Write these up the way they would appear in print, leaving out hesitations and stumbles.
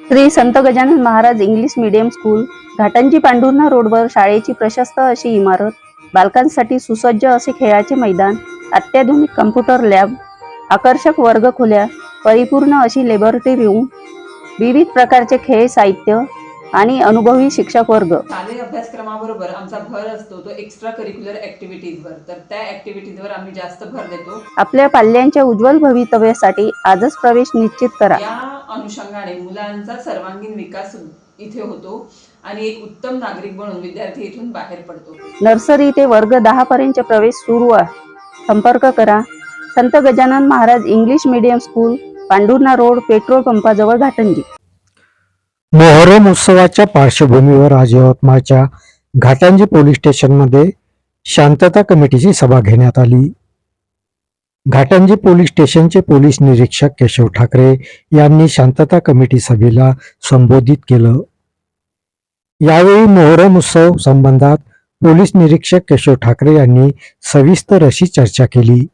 श्री संत Gajanan Maharaj English medium school, Ghatanji Pandhurna रोडवर शाळेची प्रशस्त अशी इमारत, बालकांसाठी सुसज्ज असे खेळाचे मैदान, अत्याधुनिक कम्प्युटर लॅब, आकर्षक वर्गखोल्या, परिपूर्ण अशी लॅबोरेटरी रूम, विविध प्रकारचे खेळ साहित्य आणि अनुभवी शिक्षक वर्ग. शालेय अभ्यासक्रमाबरोबर आमचा भर असतो तो एक्स्ट्रा करिक्युलर ॲक्टिव्हिटीजवर. तर त्या ॲक्टिव्हिटीजवर आम्ही जास्त भर देतो. आपल्या पाल्यांच्या उज्ज्वल भवितव्यासाठी आजच प्रवेश निश्चित करा. या अनुषंगाने मुलांचा सर्वांगीण विकास इथे होतो आणि एक उत्तम नागरिक बनून विद्यार्थी इथून बाहेर पडतो. नर्सरी ते वर्ग 10 पर्यंतचे प्रवेश सुरू आहे. संपर्क करा Sant Gajanan Maharaj English medium school, Pandhurna road, petrol पंपाजवळ, घाटंजी. मोहरम उत्सवाच्या पार्श्वभूमीवर आज यवतमाळच्या घाटंजी पोलीस स्टेशनमध्ये शांतता कमिटीची सभा घेण्यात आली. घाटंजी पोलीस स्टेशनचे पोलीस निरीक्षक केशव ठाकरे यांनी शांतता कमिटी सभेला संबोधित केलं. यावेळी मोहरम उत्सव संबंधात पोलीस निरीक्षक केशव ठाकरे यांनी सविस्तर अशी चर्चा केली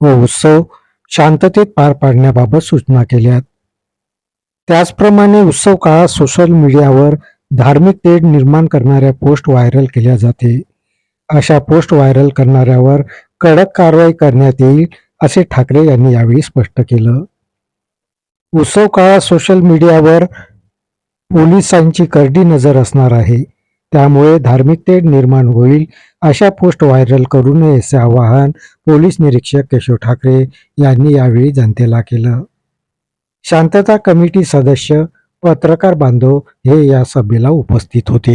व उत्सव शांततेत पार पाडण्याबाबत सूचना केल्या. त्याचप्रमाणे उत्सव काळात सोशल मीडियावर धार्मिक तेढ निर्माण करणाऱ्या पोस्ट व्हायरल केल्या जाते. अशा पोस्ट व्हायरल करणाऱ्यावर कडक कारवाई करण्यात येईल असे ठाकरे यांनी यावेळी स्पष्ट केलं. उत्सव काळात सोशल मीडियावर पोलिसांची करडी नजर असणार आहे. त्यामुळे धार्मिक तेढ निर्माण होईल अशा पोस्ट व्हायरल करू नये असे आवाहन पोलीस निरीक्षक केशव ठाकरे यांनी यावेळी जनतेला केलं. शांतता कमिटी सदस्य, पत्रकार बांधव हे या सभेला उपस्थित होते.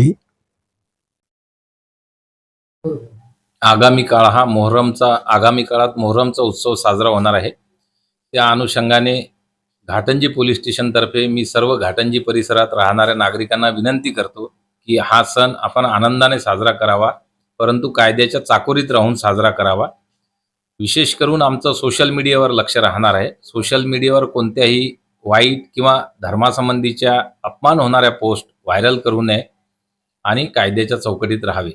आगामी काळात मोहरमचा उत्सव साजरा होणार आहे. त्या अनुषंगाने घाटंजी पोलीस स्टेशनतर्फे मी सर्व घाटंजी परिसरात राहणाऱ्या नागरिकांना विनंती करतो की हा सण आपण आनंदाने साजरा करावा, परंतु कायद्याच्या चाकोरीत राहून साजरा करावा. विशेष करून आमचं सोशल मीडियावर लक्ष राहणार आहे. सोशल मीडियावर कोणत्याही वाईट किंवा धर्मासंबंधीच्या अपमान होणाऱ्या पोस्ट व्हायरल करू नये आणि कायद्याच्या चौकटीत राहावे.